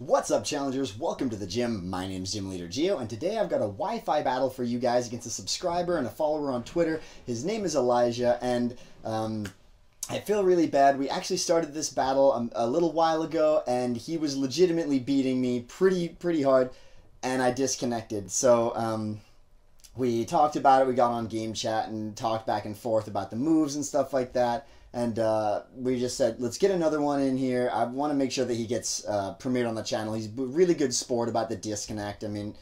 What's up, challengers? Welcome to the gym. My name's Gym Leader Geo, and today I've got a Wi-Fi battle for you guys against a subscriber and a follower on Twitter. His name is Elijah, and I feel really bad. We actually started this battle a little while ago, and he was legitimately beating me pretty hard, and I disconnected. So we talked about it. We got on game chat and talked back and forth about the moves and stuff like that. And we just said, let's get another one in here. I want to make sure that he gets premiered on the channel. He's a really good sport about the disconnect. I mean,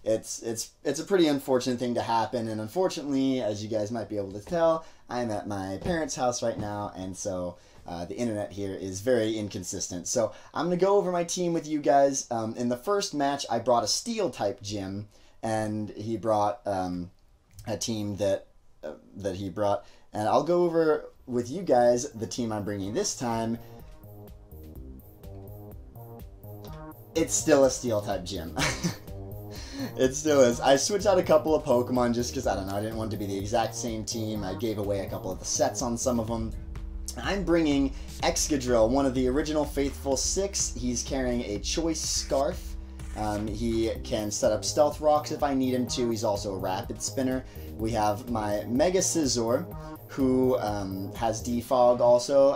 it's a pretty unfortunate thing to happen. And unfortunately, as you guys might be able to tell, I'm at my parents' house right now. And so the internet here is very inconsistent. So I'm going to go over my team with you guys. In the first match, I brought a steel-type gym. And he brought a team that he brought. And I'll go over with you guys the team I'm bringing this time. It's still a steel type gym. It still is. I switched out a couple of Pokemon just because, I don't know, I didn't want it to be the exact same team. I gave away a couple of the sets on some of them. I'm bringing Excadrill, one of the original Faithful 6. He's carrying a Choice Scarf. He can set up Stealth Rocks if I need him to. He's also a Rapid Spinner. We have my Mega Scizor, who has Defog also.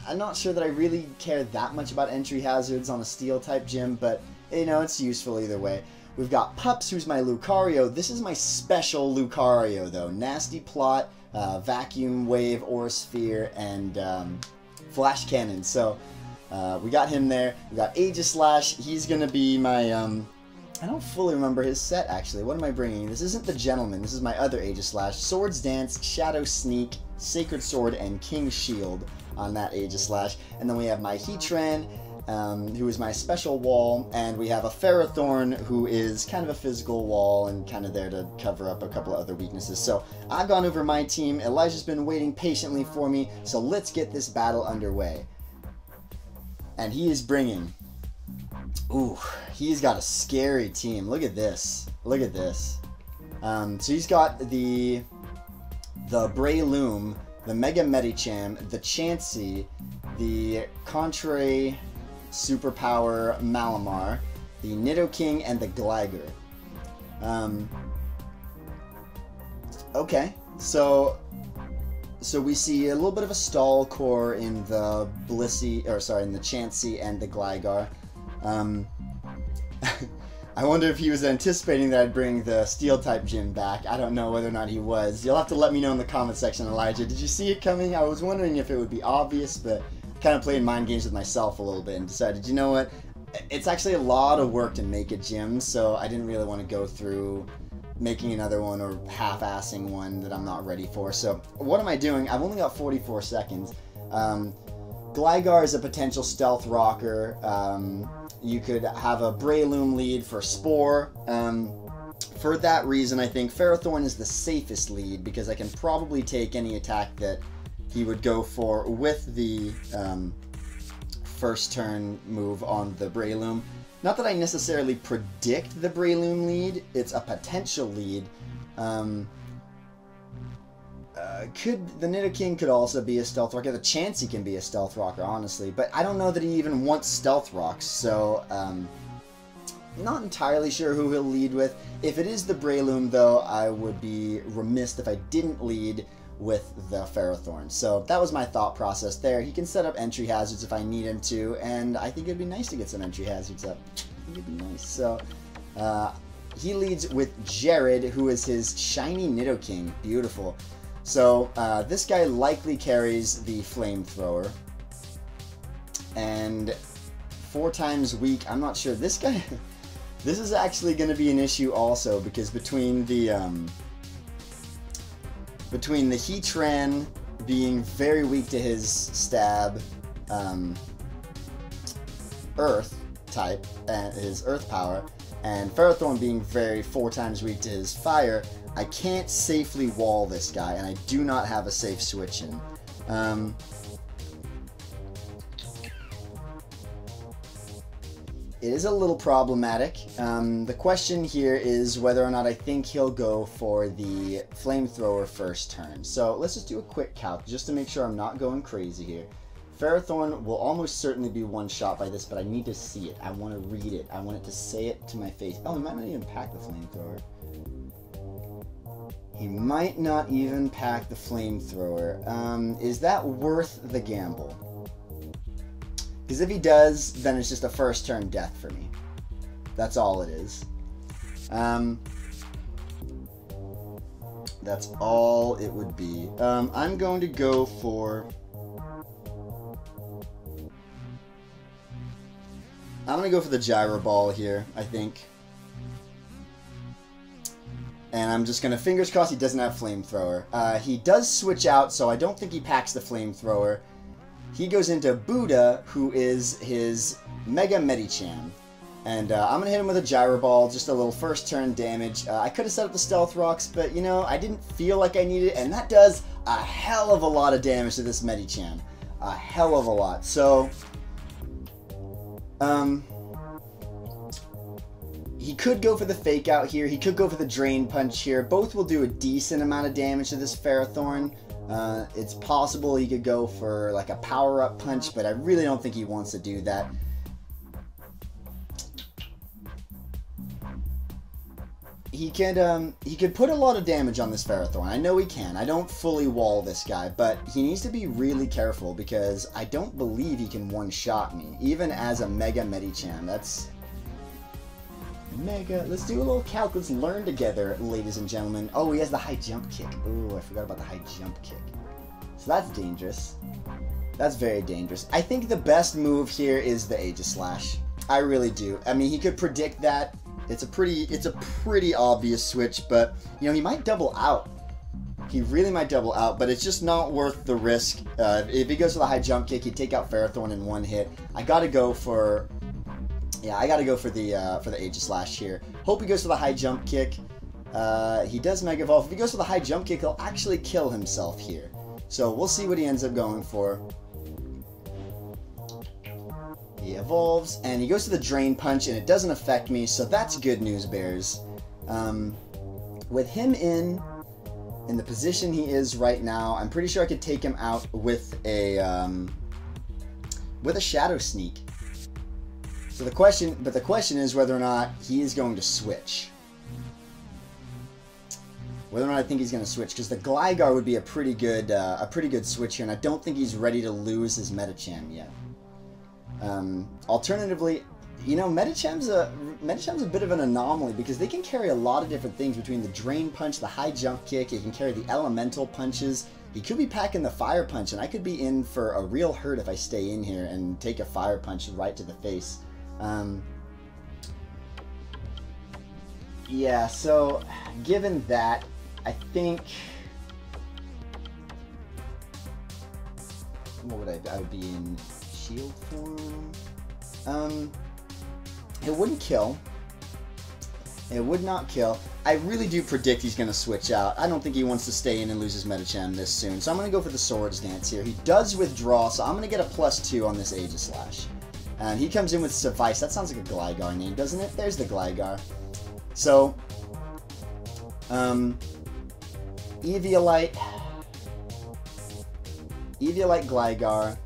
I'm not sure that I really care that much about entry hazards on a Steel-type gym, but, you know, it's useful either way. We've got Pups, who's my Lucario. This is my special Lucario, though. Nasty Plot, Vacuum Wave, Aura Sphere, and Flash Cannon. So, we got him there. We got Aegislash. He's going to be my... I don't fully remember his set, actually. What am I bringing? This isn't the Gentleman. This is my other Aegislash. Swords Dance, Shadow Sneak, Sacred Sword, and King Shield on that Aegislash. And then we have my Heatran, who is my special wall. And we have a Ferrothorn, who is kind of a physical wall and kind of there to cover up a couple of other weaknesses. So I've gone over my team. Elijah's been waiting patiently for me. So let's get this battle underway. And he is bringing... Ooh, he's got a scary team. Look at this. Look at this. So he's got the Breloom, the Mega-Medicham, the Chansey, the Contrary Superpower Malamar, the Nidoking, and the Gligar. Okay, so we see a little bit of a stall core in the in the Chansey and the Gligar. I wonder if he was anticipating that I'd bring the Steel-type gym back. I don't know whether or not he was. You'll have to let me know in the comment section, Elijah. Did you see it coming? I was wondering if it would be obvious, but kind of played mind games with myself a little bit and decided, you know what? It's actually a lot of work to make a gym, so I didn't really want to go through making another one or half-assing one that I'm not ready for. So what am I doing? I've only got 44 seconds. Gligar is a potential stealth rocker. You could have a Breloom lead for Spore. For that reason, I think Ferrothorn is the safest lead because I can probably take any attack that he would go for with the first turn move on the Breloom. Not that I necessarily predict the Breloom lead, it's a potential lead. The Nidoking could also be a Stealth Rocker. The Chansey can be a Stealth Rocker, honestly. But I don't know that he even wants Stealth Rocks, so not entirely sure who he'll lead with. If it is the Breloom, though, I would be remiss if I didn't lead with the Ferrothorn. So that was my thought process there. He can set up entry hazards if I need him to, and I think it'd be nice to get some entry hazards up. I think it'd be nice. So he leads with Jared, who is his shiny Nidoking. Beautiful. So, this guy likely carries the Flamethrower, and 4 times weak, I'm not sure. This guy, this is actually going to be an issue also, because between the Heatran being very weak to his stab, Earth type, and his Earth power, and Ferrothorn being 4 times weak to his fire, I can't safely wall this guy, and I do not have a safe switch in. It is a little problematic. The question here is whether or not I think he'll go for the Flamethrower first turn. So let's just do a quick calc, just to make sure I'm not going crazy here. Ferrothorn will almost certainly be one shot by this, but I need to see it. I want to read it. I want it to say it to my face. Oh, he might not even pack the flamethrower. He might not even pack the flamethrower. Is that worth the gamble? Because if he does, then it's just a first turn death for me. That's all it is. That's all it would be. I'm going to go for... I'm going to go for the Gyro Ball here, I think. And I'm just going to fingers crossed he doesn't have Flamethrower. He does switch out, so I don't think he packs the Flamethrower. He goes into Buddha, who is his Mega-Medicham. And I'm going to hit him with a Gyro Ball, just a little first turn damage. I could have set up the Stealth Rocks, but, you know, I didn't feel like I needed it. And that does a hell of a lot of damage to this Medicham. A hell of a lot. So... he could go for the Fake Out here. He could go for the Drain Punch here. Both will do a decent amount of damage to this Ferrothorn. It's possible he could go for like a Power Up Punch, but I really don't think he wants to do that. He could put a lot of damage on this Ferrothorn. I know he can. I don't fully wall this guy, but he needs to be really careful because I don't believe he can one-shot me, even as a Mega-Medicham. That's... Mega... Let's do a little calc. Let's learn together, ladies and gentlemen. Oh, he has the high jump kick. Ooh, I forgot about the high jump kick. So that's dangerous. That's very dangerous. I think the best move here is the Aegislash. I really do. I mean, he could predict that. It's a pretty obvious switch, but, you know, he might double out. He really might double out, but it's just not worth the risk. If he goes for the high jump kick, he'd take out Ferrothorn in one hit. I gotta go for... Yeah, I gotta go for the Aegislash here. Hope he goes for the high jump kick. He does Mega Evolve. If he goes for the high jump kick, he'll actually kill himself here. So we'll see what he ends up going for. He evolves, and he goes to the Drain Punch, and it doesn't affect me, so that's good news, Bears. With him in the position he is right now, I'm pretty sure I could take him out with a Shadow Sneak. So the question is whether or not he is going to switch. Whether or not I think he's going to switch, because the Gligar would be a pretty good switch here, and I don't think he's ready to lose his Medicham yet. Alternatively, you know, Medicham's a bit of an anomaly because they can carry a lot of different things between the Drain Punch, the high jump kick. He can carry the elemental punches. He could be packing the Fire Punch, and I could be in for a real hurt if I stay in here and take a Fire Punch right to the face. Yeah, so given that, I think... What would I would be in shield form? It wouldn't kill. It would not kill. I really do predict he's going to switch out. I don't think he wants to stay in and lose his Medicham this soon. So I'm going to go for the Swords Dance here. He does withdraw, so I'm going to get a +2 on this Aegislash. And he comes in with Suffice. That sounds like a Gligar name, doesn't it? There's the Gligar. So, Eviolite, Gligar,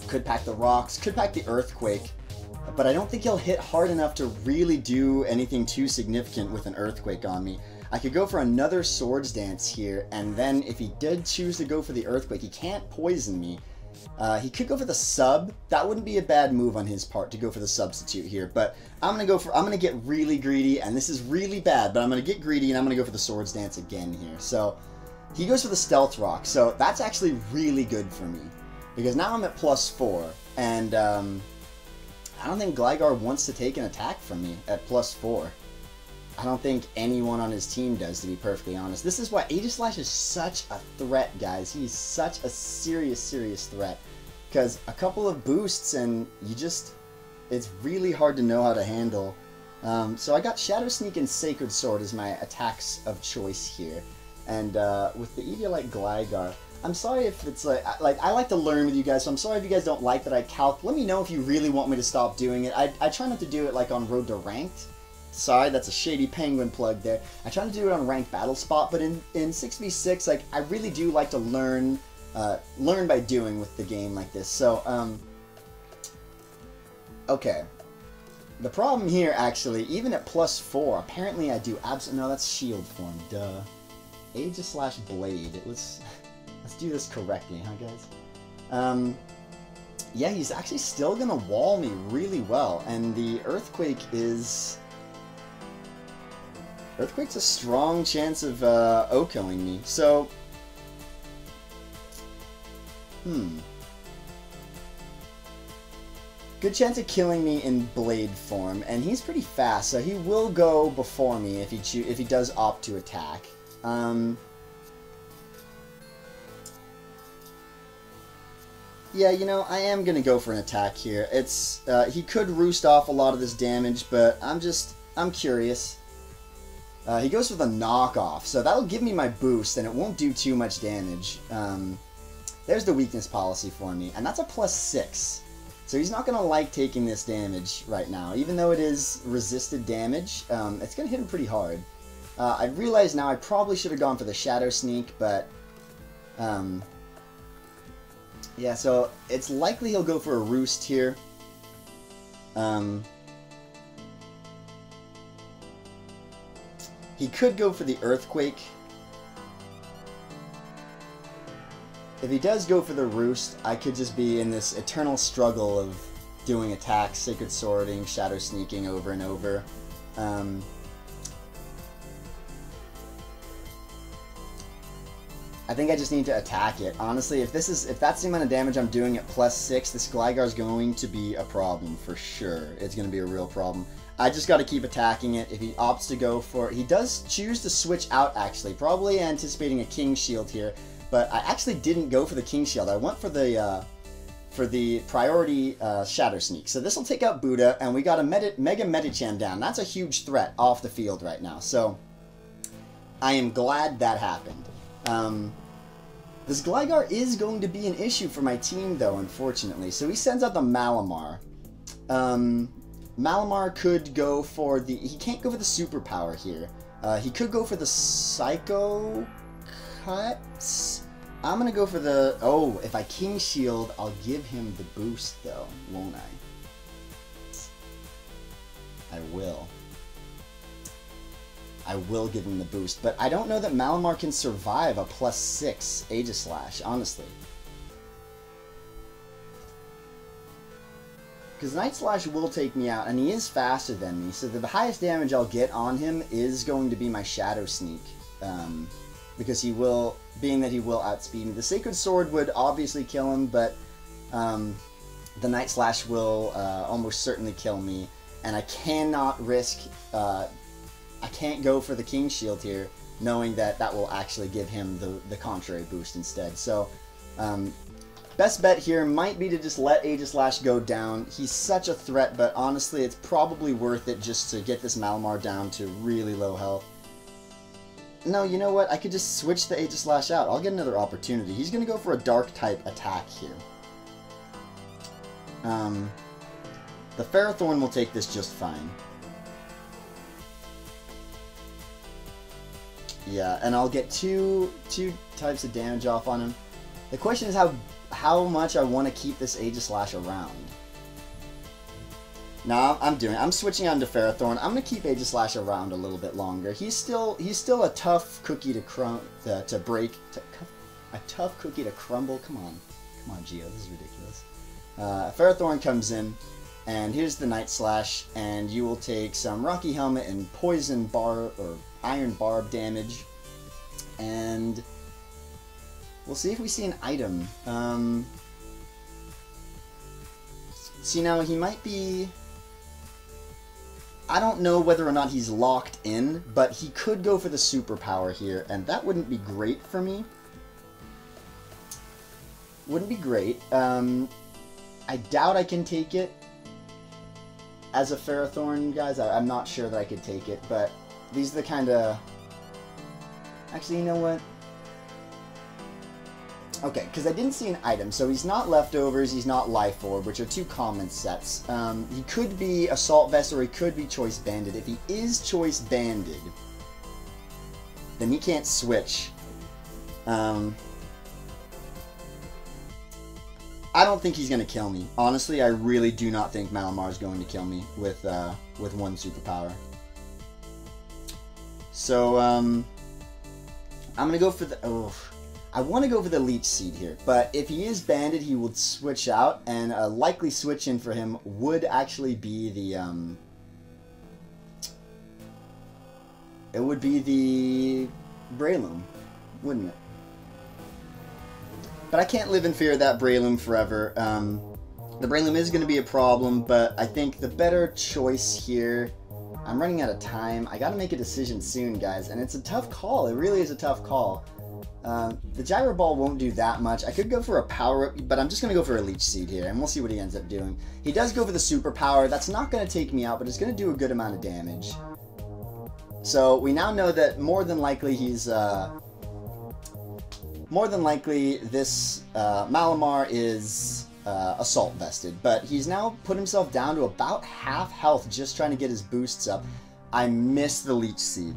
could pack the Rocks, could pack the Earthquake, but I don't think he'll hit hard enough to really do anything too significant with an Earthquake on me. I could go for another Swords Dance here, and then if he did choose to go for the Earthquake, he can't poison me. He could go for the sub. That wouldn't be a bad move on his part to go for the substitute here, but I'm gonna get really greedy, and this is really bad, but I'm gonna get greedy and I'm gonna go for the Swords Dance again here. So he goes for the Stealth Rock, so that's actually really good for me because now I'm at +4, and I don't think Gligar wants to take an attack from me at +4. I don't think anyone on his team does, to be perfectly honest. This is why Aegislash is such a threat, guys. He's such a serious, serious threat. Because a couple of boosts and it's really hard to know how to handle. So I got Shadow Sneak and Sacred Sword as my attacks of choice here. And with the Eviolite Gligar, I'm sorry if it's like I like to learn with you guys, so I'm sorry if you guys don't like that I calc. Let me know if you really want me to stop doing it. I try not to do it like on Road to Ranked. Sorry, that's a shady penguin plug there. I try to do it on Ranked Battle Spot, but in 6v6, like, I really do like to learn learn by doing with the game like this. So, okay. The problem here, actually, even at +4, apparently I do no, that's shield form, duh. Aegislash Blade. Let's do this correctly, huh, guys? Yeah, he's actually still gonna wall me really well, and the Earthquake is... Earthquake's a strong chance of OHKOing me, so... Good chance of killing me in Blade form, and he's pretty fast, so he will go before me if he does opt to attack. Yeah, you know, I am gonna go for an attack here. It's he could roost off a lot of this damage, but I'm curious. He goes for the knockoff, so that'll give me my boost, and it won't do too much damage. There's the weakness policy for me, and that's a +6. So he's not going to like taking this damage right now. Even though it is resisted damage, it's going to hit him pretty hard. I realize now I probably should have gone for the Shadow Sneak, but... yeah, so it's likely he'll go for a Roost here. He could go for the Earthquake. If he does go for the Roost, I could just be in this eternal struggle of doing attacks, Sacred Swording, Shadow Sneaking over and over. I think I just need to attack it. Honestly, if that's the amount of damage I'm doing at +6, this Gligar is going to be a problem for sure. It's going to be a real problem. I just got to keep attacking it. If he opts to go for... He does choose to switch out, actually. Probably anticipating a King Shield here. But I actually didn't go for the King Shield. I went for the priority Shadow Sneak. So this will take out Buddha, and we got a Mega-Medicham down. That's a huge threat off the field right now. So I am glad that happened. This Gligar is going to be an issue for my team, though, unfortunately. So he sends out the Malamar. Malamar could go for the... He can't go for the Superpower here. He could go for the Psycho Cuts. I'm gonna go for the... Oh, if I King Shield, I'll give him the boost, though, won't I? I will. I will give him the boost, but I don't know that Malamar can survive a +6 Aegislash, honestly. Because Night Slash will take me out, and he is faster than me, so the highest damage I'll get on him is going to be my Shadow Sneak. Because he will, being that he will outspeed me. The Sacred Sword would obviously kill him, but the Night Slash will almost certainly kill me, and I cannot risk... I can't go for the King Shield here, knowing that that will actually give him the contrary boost instead. So, best bet here might be to just let Aegislash go down. He's such a threat, but honestly, it's probably worth it just to get this Malamar down to really low health. No, you know what? I could just switch the Aegislash out. I'll get another opportunity. He's going to go for a Dark-type attack here. The Ferrothorn will take this just fine. Yeah, and I'll get two types of damage off on him. The question is how much I want to keep this Aegislash around. Nah, I'm switching on to Ferrothorn. I'm gonna keep Aegislash around a little bit longer. He's still a tough cookie to break. A tough cookie to crumble. Come on, Geo. This is ridiculous. Ferrothorn comes in, and here's the Night Slash, and you will take some Rocky Helmet and Poison Barb or Iron Barb damage, and we'll see if we see an item. See, now he might be... I don't know whether or not he's locked in, but he could go for the Superpower here, and that wouldn't be great for me. Wouldn't be great. I doubt I can take it as a Ferrothorn, guys. I'm not sure that I could take it, but these are the kind of... Actually, you know what? Okay, because I didn't see an item, so he's not Leftovers, he's not Life Orb, which are two common sets. He could be Assault Vest, or he could be Choice Banded. If he is Choice Banded, then he can't switch. I don't think he's going to kill me. Honestly, I really do not think Malamar is going to kill me with one superpower. So, I'm going to go for the... Oh, I want to go for the Leech Seed here. But if he is banded, he would switch out. And a likely switch in for him would actually be the... It would be the Breloom, wouldn't it? But I can't live in fear of that Breloom forever. The Breloom is going to be a problem, but I think the better choice here... I'm running out of time. I got to make a decision soon, guys, and it's a tough call. It really is a tough call. The Gyro Ball won't do that much. I could go for a Power-Up, but I'm just going to go for a Leech Seed here, and we'll see what he ends up doing. He does go for the Superpower. That's not going to take me out, but it's going to do a good amount of damage. So we now know that more than likely he's... More than likely, this Malamar is Assault Vested, but he's now put himself down to about half health just trying to get his boosts up. I missed the Leech Seed.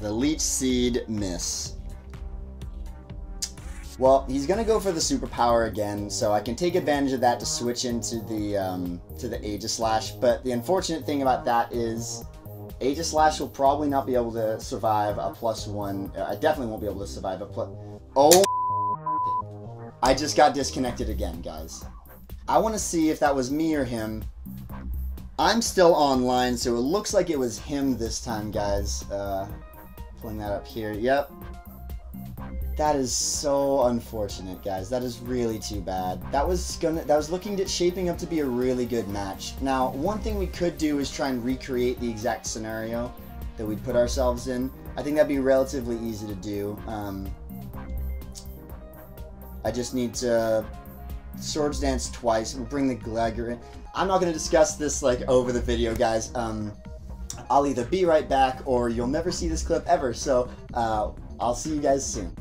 The Leech Seed miss. Well, he's going to go for the Superpower again, so I can take advantage of that to switch into the Aegislash. But the unfortunate thing about that is Aegislash will probably not be able to survive a +1. I definitely won't be able to survive a plus... Oh! I just got disconnected again, guys. I want to see if that was me or him. I'm still online, so it looks like it was him this time, guys. Pulling that up here. Yep. That is so unfortunate, guys. That is really too bad. That was shaping up to be a really good match. Now, one thing we could do is try and recreate the exact scenario that we'd put ourselves in. I think that'd be relatively easy to do. I just need to Swords Dance twice. We'll bring the Gligar in. I'm not going to discuss this like over the video, guys. I'll either be right back or you'll never see this clip ever. So I'll see you guys soon.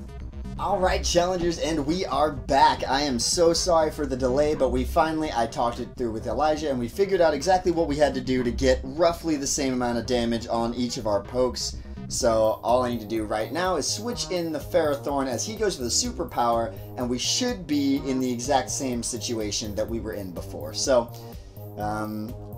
Alright, challengers, and we are back. I am so sorry for the delay, but I talked it through with Elijah, and we figured out exactly what we had to do to get roughly the same amount of damage on each of our pokes. So all I need to do right now is switch in the Ferrothorn as he goes for the Superpower, and we should be in the exact same situation that we were in before. So,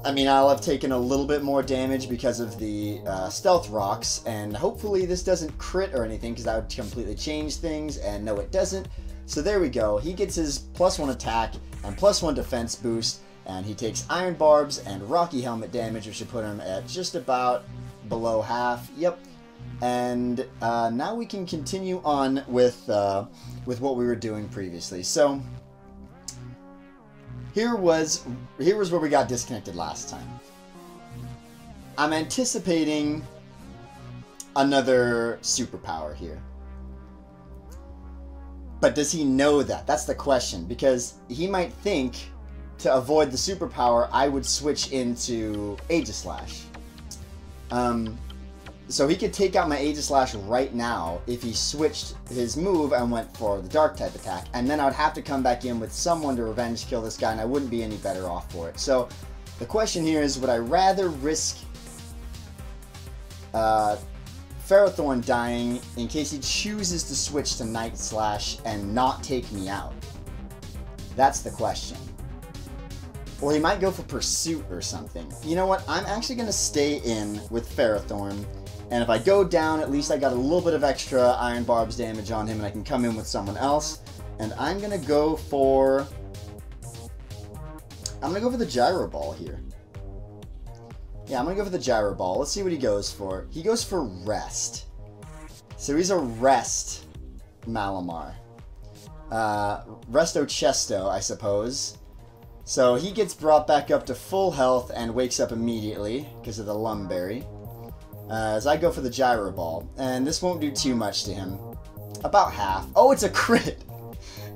I mean, I'll have taken a little bit more damage because of the Stealth Rocks, and hopefully this doesn't crit or anything, because that would completely change things, and no, it doesn't. So there we go. He gets his +1 attack and +1 defense boost, and he takes Iron Barbs and Rocky Helmet damage, which should put him at just about below half. Yep. And now we can continue on with what we were doing previously. So here was where we got disconnected last time. I'm anticipating another superpower here. But does he know that? That's the question, because he might think to avoid the superpower I would switch into Aegislash. So he could take out my Aegislash right now if he switched his move and went for the Dark type attack, and then I would have to come back in with someone to revenge kill this guy, and I wouldn't be any better off for it. So the question here is, would I rather risk Ferrothorn dying in case he chooses to switch to Night Slash and not take me out? That's the question. Or he might go for Pursuit or something. You know what? I'm actually going to stay in with Ferrothorn. And if I go down, at least I got a little bit of extra Iron Barbs damage on him, and I can come in with someone else. And I'm going to go for... the Gyro Ball here. Yeah, I'm going to go for the Gyro Ball. Let's see what he goes for. He goes for Rest. So he's a Rest Malamar. Resto Chesto, I suppose. So he gets brought back up to full health and wakes up immediately because of the Lumberry. As I go for the Gyro Ball, and this won't do too much to him. About half. Oh, it's a crit!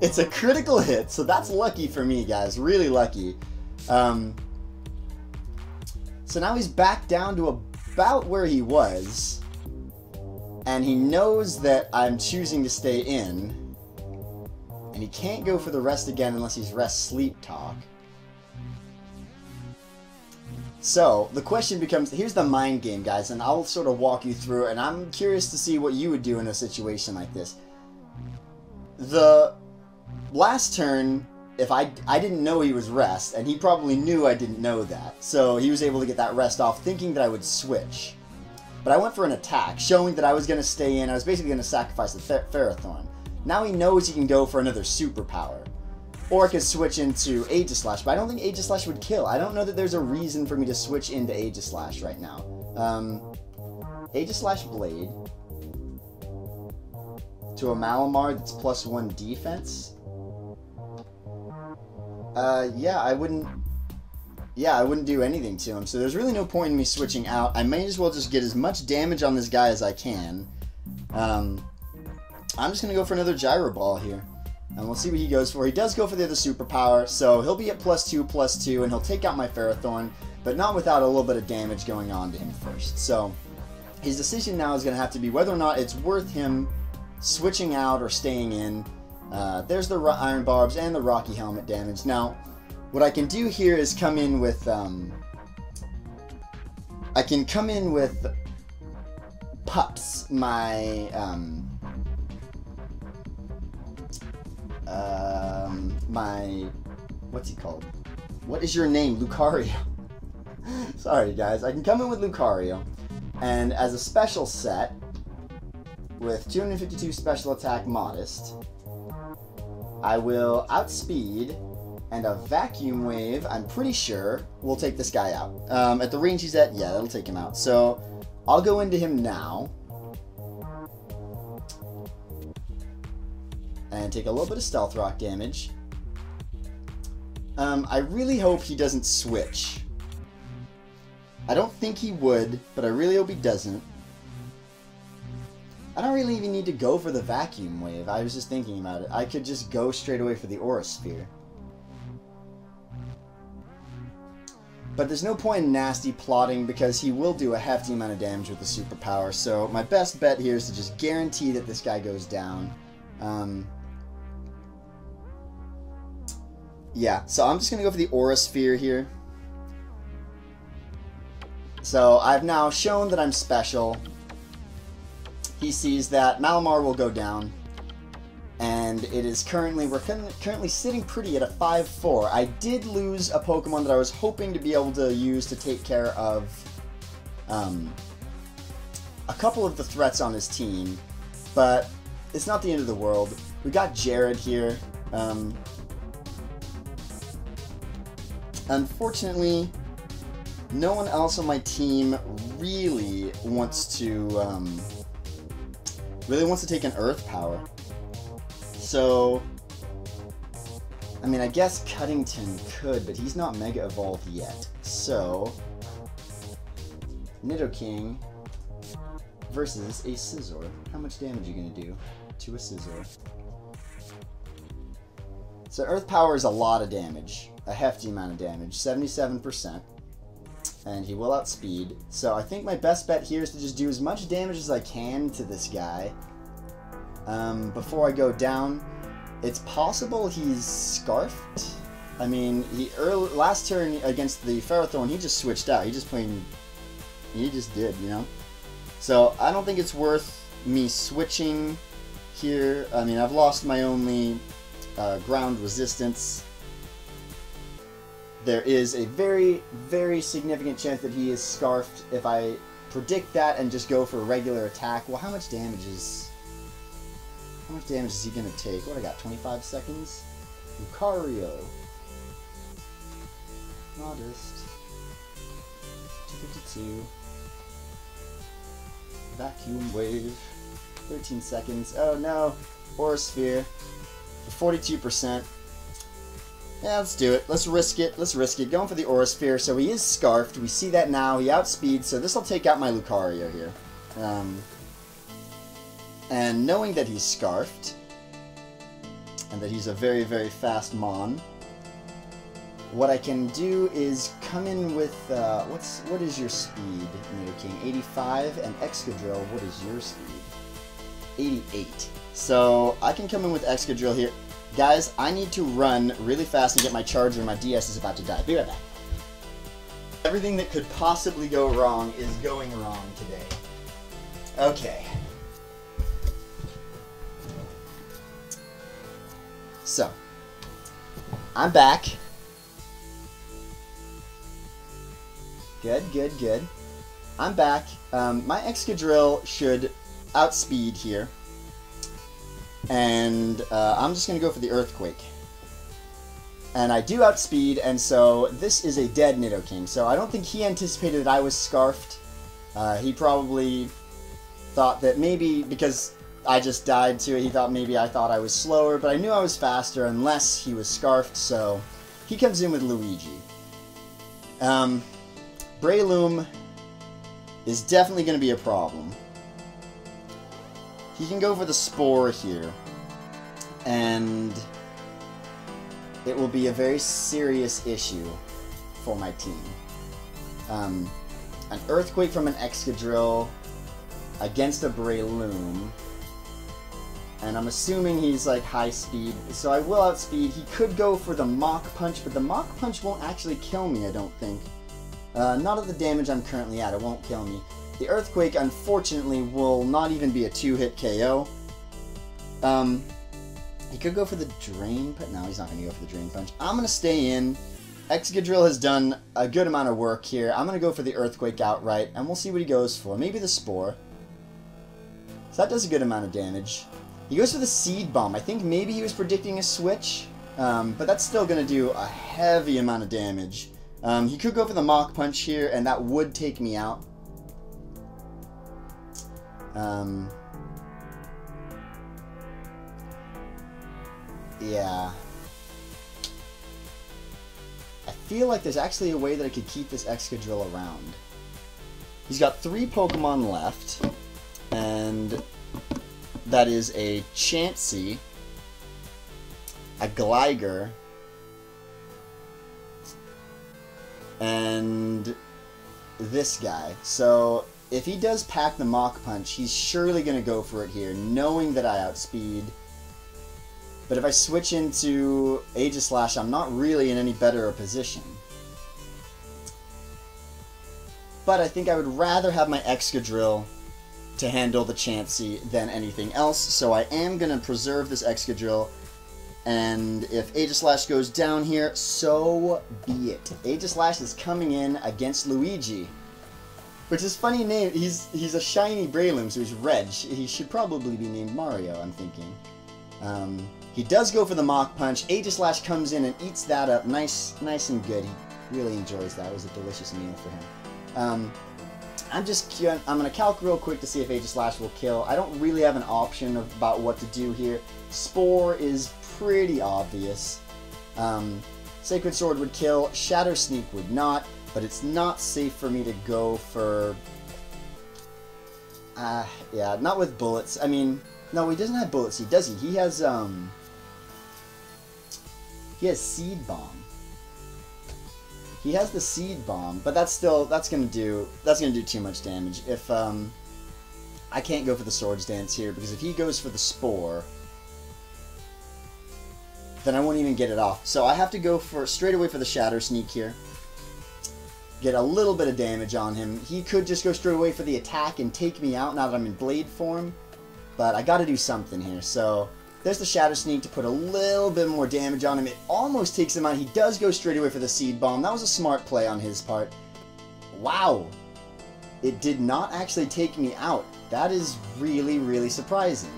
It's a critical hit, so that's lucky for me, guys. Really lucky. So now he's back down to about where he was. And he knows that I'm choosing to stay in. And he can't go for the Rest again unless he's Rest Sleep Talk. So, the question becomes, here's the mind game, guys, and I'll sort of walk you through it, and I'm curious to see what you would do in a situation like this. The last turn, if I didn't know he was rest, and he probably knew I didn't know that, so he was able to get that rest off thinking that I would switch. But I went for an attack, showing that I was going to stay in. I was basically going to sacrifice the Ferrothorn. Now he knows he can go for another superpower. Or I could switch into Aegislash, but I don't think Aegislash would kill. I don't know that there's a reason for me to switch into Aegislash right now. Aegislash Blade to a Malamar that's +1 defense. Yeah, I wouldn't do anything to him, so there's really no point in me switching out. I may as well just get as much damage on this guy as I can. I'm just going to go for another Gyro Ball here, and we'll see what he goes for. He does go for the other superpower, so he'll be at +2/+2, and he'll take out my Ferrothorn, but not without a little bit of damage going on to him first. So his decision now is going to have to be whether or not it's worth him switching out or staying in. There's the Iron Barbs and the Rocky Helmet damage. Now, what I can do here is come in with, I can come in with Pups, my, what's he called? What is your name? Lucario. Sorry, guys. I can come in with Lucario, and as a special set, with 252 special attack modest, I will outspeed, and a Vacuum Wave, I'm pretty sure, will take this guy out. At the range he's at, yeah, that'll take him out. So, I'll go into him now, and take a little bit of Stealth Rock damage. I really hope he doesn't switch. I don't think he would, but I really hope he doesn't. I don't really even need to go for the Vacuum Wave. I was just thinking about it. I could just go straight away for the Aura Sphere. But there's no point in nasty plotting because he will do a hefty amount of damage with the superpower. So my best bet here is to just guarantee that this guy goes down. Yeah, so I'm just going to go for the Aura Sphere here. So I've now shown that I'm special. He sees that Malamar will go down, and it is we're currently sitting pretty at a 5-4. I did lose a Pokemon that I was hoping to be able to use to take care of a couple of the threats on his team, but it's not the end of the world. We got Jared here. Unfortunately, no one else on my team really wants to take an Earth Power. So, I mean, I guess Cuttington could, but he's not Mega Evolved yet. So, Nidoking versus a Scizor. How much damage are you going to do to a Scizor? So Earth Power is a lot of damage. A hefty amount of damage. 77%. And he will outspeed. So I think my best bet here is to just do as much damage as I can to this guy. Before I go down. It's possible he's Scarfed. I mean, last turn against the Ferrothorn, he just switched out. He just did, you know? So I don't think it's worth me switching here. I mean, I've lost my only ground resistance. There is a very, very significant chance that he is Scarfed. If I predict that and just go for a regular attack, well, how much damage is he going to take? What I got, 25 seconds? Lucario. Modest. 252. Vacuum Wave. 13 seconds. Oh no. Aura Sphere. For 42%. Yeah, let's do it. Let's risk it. Let's risk it. Going for the Aura Sphere. So he is Scarfed. We see that now. He outspeeds. So this will take out my Lucario here. And knowing that he's Scarfed, and that he's a very, very fast Mon, what I can do is come in with, what is your speed, Nidoking? 85, and Excadrill, what is your speed? 88. So I can come in with Excadrill here. Guys, I need to run really fast and get my charger. My DS is about to die. Be right back. Everything that could possibly go wrong is going wrong today. Okay. So, I'm back. Good, good, good. I'm back. My Excadrill should outspeed here. And I'm just going to go for the Earthquake. And I do outspeed, and so this is a dead Nidoking. So I don't think he anticipated that I was Scarfed. He probably thought that maybe, because I just died to it, he thought maybe I thought I was slower, but I knew I was faster unless he was Scarfed, so he comes in with Luigi. Breloom is definitely going to be a problem. He can go for the Spore here, and it will be a very serious issue for my team. An Earthquake from an Excadrill against a Breloom, and I'm assuming he's like high speed, so I will outspeed. He could go for the Mach Punch, but the Mach Punch won't actually kill me, I don't think. Not at the damage I'm currently at, it won't kill me. The Earthquake, unfortunately, will not even be a 2-hit KO. He could go for the Drain Punch. No, he's not going to go for the Drain Punch. I'm going to stay in. Excadrill has done a good amount of work here. I'm going to go for the Earthquake outright, and we'll see what he goes for. Maybe the Spore. So that does a good amount of damage. He goes for the Seed Bomb. I think maybe he was predicting a switch, but that's still going to do a heavy amount of damage. He could go for the Mach Punch here, and that would take me out. Yeah. I feel like there's actually a way that I could keep this Excadrill around. He's got 3 Pokemon left, and that is a Chansey, a Gligar, and this guy. So if he does pack the Mach Punch, he's surely going to go for it here, knowing that I outspeed. But if I switch into Aegislash, I'm not really in any better a position. But I think I would rather have my Excadrill to handle the Chansey than anything else, so I am going to preserve this Excadrill. And if Aegislash goes down here, so be it. Aegislash is coming in against Luigi. Which is funny name. He's a shiny Breloom, so he's red. He should probably be named Mario, I'm thinking. He does go for the Mach Punch. Aegislash comes in and eats that up nice and good. He really enjoys that. It was a delicious meal for him. I'm going to calc real quick to see if Aegislash will kill. I don't really have an option about what to do here. Spore is pretty obvious. Sacred Sword would kill. Shadow Sneak would not. But it's not safe for me to go for... yeah, not with bullets. I mean, no, he doesn't have bullets, does he? He has Seed Bomb. He has the Seed Bomb, but that's gonna do too much damage. If I can't go for the Swords Dance here, because if he goes for the Spore, then I won't even get it off. So I have to go straight away for the Shadow Sneak here. Get a little bit of damage on him. He could just go straight away for the attack and take me out now that I'm in Blade form. But I gotta do something here. So there's the Shadow Sneak to put a little bit more damage on him. It almost takes him out. He does go straight away for the Seed Bomb. That was a smart play on his part. Wow. It did not actually take me out. That is really, really surprising.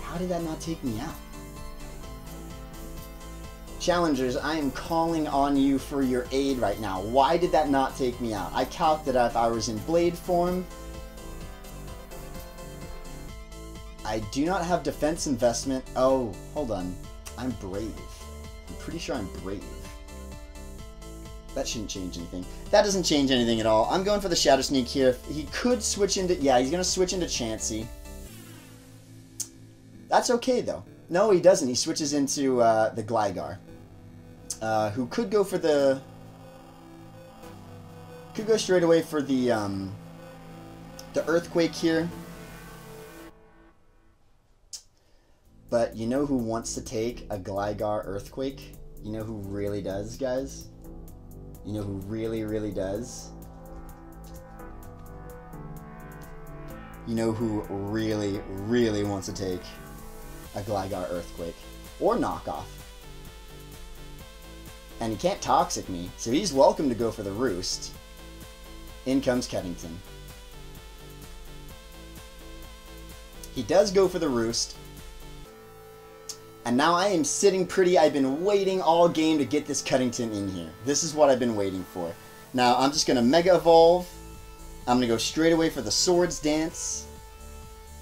How did that not take me out? Challengers, I am calling on you for your aid right now. Why did that not take me out? I calced that if I was in Blade form... I do not have defense investment. Oh, hold on. I'm brave. I'm pretty sure I'm brave. That shouldn't change anything. That doesn't change anything at all. I'm going for the Shadow Sneak here. He could switch into... Yeah, he's going to switch into Chansey. That's okay, though. No, he doesn't. He switches into the Gligar. Who could go for the... Could go straight away for the Earthquake here. But you know who wants to take a Gligar Earthquake? You know who really does, guys? You know who really, really does? You know who really, really wants to take a Gligar Earthquake? Or Knockoff. And he can't Toxic me, so he's welcome to go for the Roost. In comes Cuttington. He does go for the Roost. And now I am sitting pretty. I've been waiting all game to get this Cuttington in here. This is what I've been waiting for. Now I'm just going to Mega Evolve. I'm going to go straight away for the Swords Dance.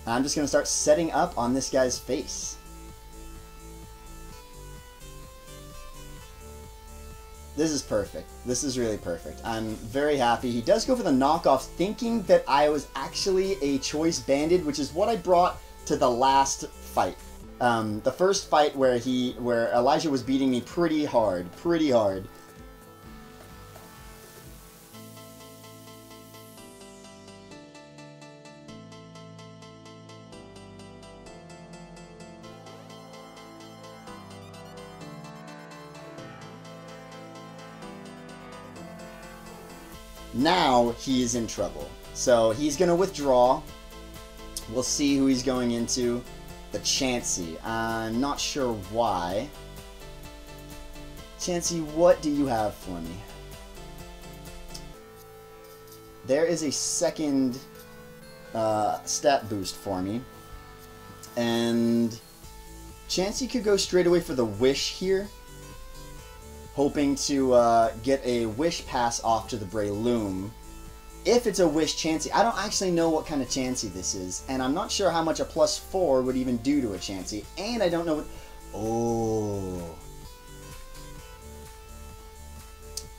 I'm just going to start setting up on this guy's face. This is perfect. This is really perfect. I'm very happy. He does go for the knockoff, thinking that I was actually a Choice Banded, which is what I brought to the last fight. The first fight where Elijah was beating me pretty hard. Now he is in trouble. So he's going to withdraw. We'll see who he's going into. The Chansey. I'm not sure why. Chansey, what do you have for me? There is a second stat boost for me. And Chansey could go straight away for the Wish here. Hoping to get a Wish pass off to the Breloom. If it's a Wish Chansey, I don't actually know what kind of Chansey this is, and I'm not sure how much a +4 would even do to a Chansey, and I don't know what... Oh.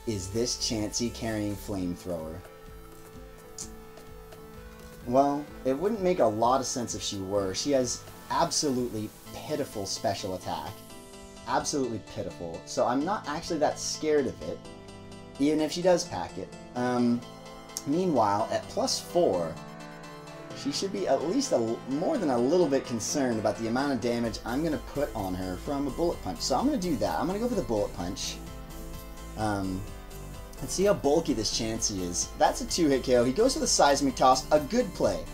Is this Chansey carrying Flamethrower? Well, it wouldn't make a lot of sense if she were. She has absolutely pitiful special attack. Absolutely pitiful. So I'm not actually that scared of it, even if she does pack it. Meanwhile, at +4, she should be at least more than a little bit concerned about the amount of damage I'm going to put on her from a Bullet Punch. So I'm going to do that. I'm going to go for the Bullet Punch. Let's see how bulky this Chansey is. That's a 2-hit KO. He goes for the Seismic Toss. A good play.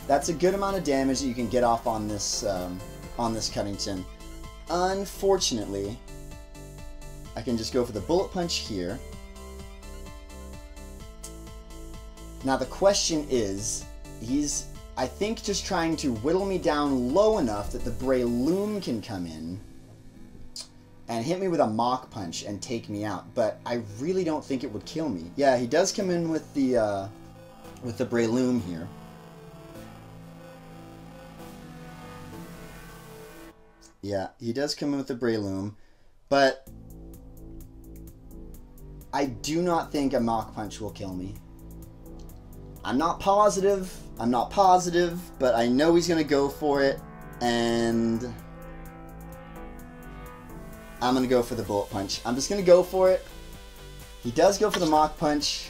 That's a good amount of damage that you can get off on this Cuttington. Unfortunately, I can just go for the Bullet Punch here. Now the question is, he's, I think, just trying to whittle me down low enough that the Breloom can come in and hit me with a Mach Punch and take me out, but I really don't think it would kill me. Yeah, he does come in with the Breloom here. Yeah, he does come in with the Breloom, but I do not think a Mach Punch will kill me. I'm not positive, but I know he's going to go for it, and I'm going to go for the Bullet Punch. I'm just going to go for it. He does go for the Mach Punch,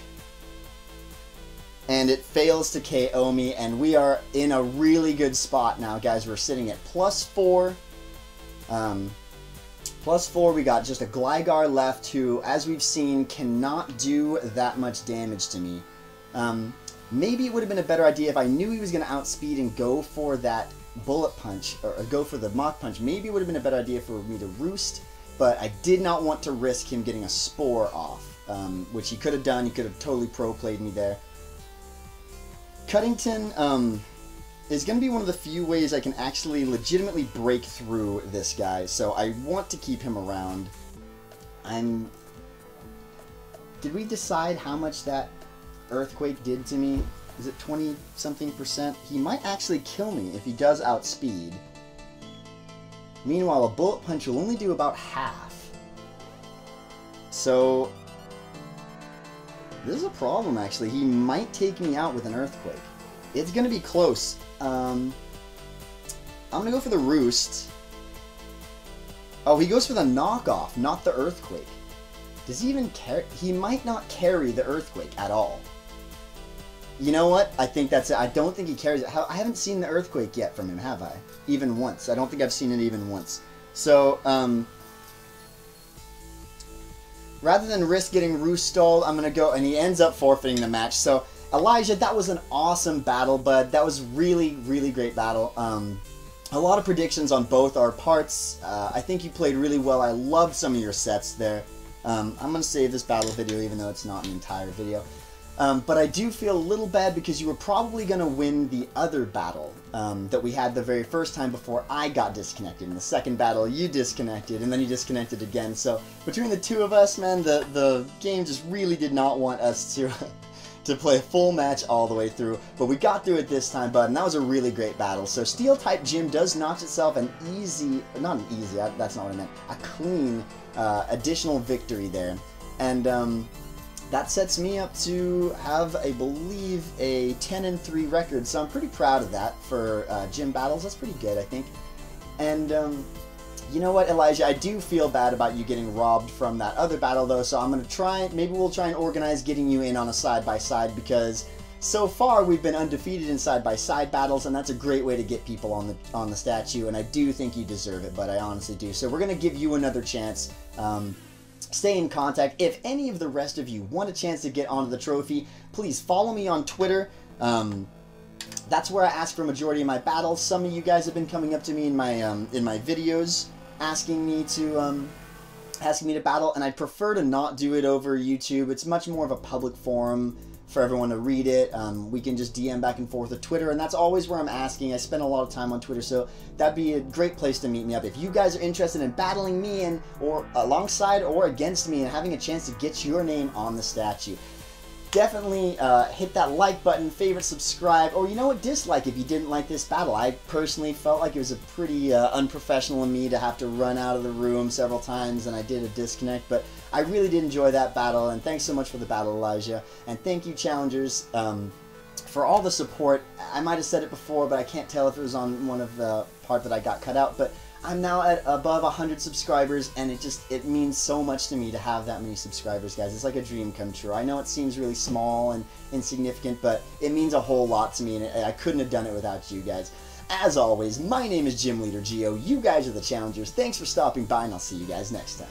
and it fails to KO me, and we are in a really good spot now, guys. We're sitting at +4. +4, we got just a Gligar left who, as we've seen, cannot do that much damage to me. Maybe it would have been a better idea if I knew he was going to outspeed and go for that Bullet Punch, or go for the Mach Punch. Maybe it would have been a better idea for me to Roost, but I did not want to risk him getting a Spore off, which he could have done. He could have totally pro-played me there. Cuttington is going to be one of the few ways I can actually legitimately break through this guy, so I want to keep him around. Did we decide how much that Earthquake did to me? Is it 20-something%? He might actually kill me if he does outspeed. Meanwhile, a Bullet Punch will only do about half. So this is a problem, actually. He might take me out with an Earthquake. It's going to be close. I'm going to go for the Roost. Oh, he goes for the knockoff, not the Earthquake. Does he even carry? He might not carry the Earthquake at all. You know what? I think that's it. I don't think he carries it. I haven't seen the Earthquake yet from him, have I? Even once. I don't think I've seen it even once. So, rather than risk getting Roost stalled, I'm going to go, and he ends up forfeiting the match. So, Elijah, that was an awesome battle, bud. That was really, really great battle. A lot of predictions on both our parts. I think you played really well. I loved some of your sets there. I'm going to save this battle video even though it's not an entire video. But I do feel a little bad because you were probably going to win the other battle that we had the very first time before I got disconnected. In the second battle, you disconnected, and then you disconnected again. So between the two of us, man, the game just really did not want us to to play a full match all the way through. But we got through it this time, bud, and that was a really great battle. So Steel-type Gym does notch itself an easy, not an easy, that's not what I meant, a clean additional victory there. And that sets me up to have, I believe, a 10-3 record, so I'm pretty proud of that for gym battles. That's pretty good, I think. And you know what, Elijah, I do feel bad about you getting robbed from that other battle, though, so I'm going to try, maybe we'll try and organize getting you in on a side-by-side, because so far we've been undefeated in side-by-side battles, and that's a great way to get people on the statue, and I do think you deserve it, but I honestly do. So we're going to give you another chance. Stay in contact. If any of the rest of you want a chance to get onto the trophy, please follow me on Twitter. That's where I ask for a majority of my battles. Some of you guys have been coming up to me in my videos asking me to battle, and I'd prefer to not do it over YouTube. It's much more of a public forum for everyone to read it. We can just DM back and forth with Twitter, and that's always where I'm asking. I spend a lot of time on Twitter, so that'd be a great place to meet me up. If you guys are interested in battling me and or alongside or against me and having a chance to get your name on the statue, definitely hit that like button, favorite, subscribe, or you know what, dislike if you didn't like this battle. I personally felt like it was a pretty unprofessional of me to have to run out of the room several times, and I did a disconnect, but I really did enjoy that battle, and thanks so much for the battle, Elijah. And thank you, challengers, for all the support. I might have said it before, but I can't tell if it was on one of the part that I got cut out, but I'm now at above 100 subscribers, and it means so much to me to have that many subscribers, guys. It's like a dream come true. I know it seems really small and insignificant, but it means a whole lot to me, and I couldn't have done it without you guys. As always, my name is Gym Leader Geo. You guys are the challengers. Thanks for stopping by, and I'll see you guys next time.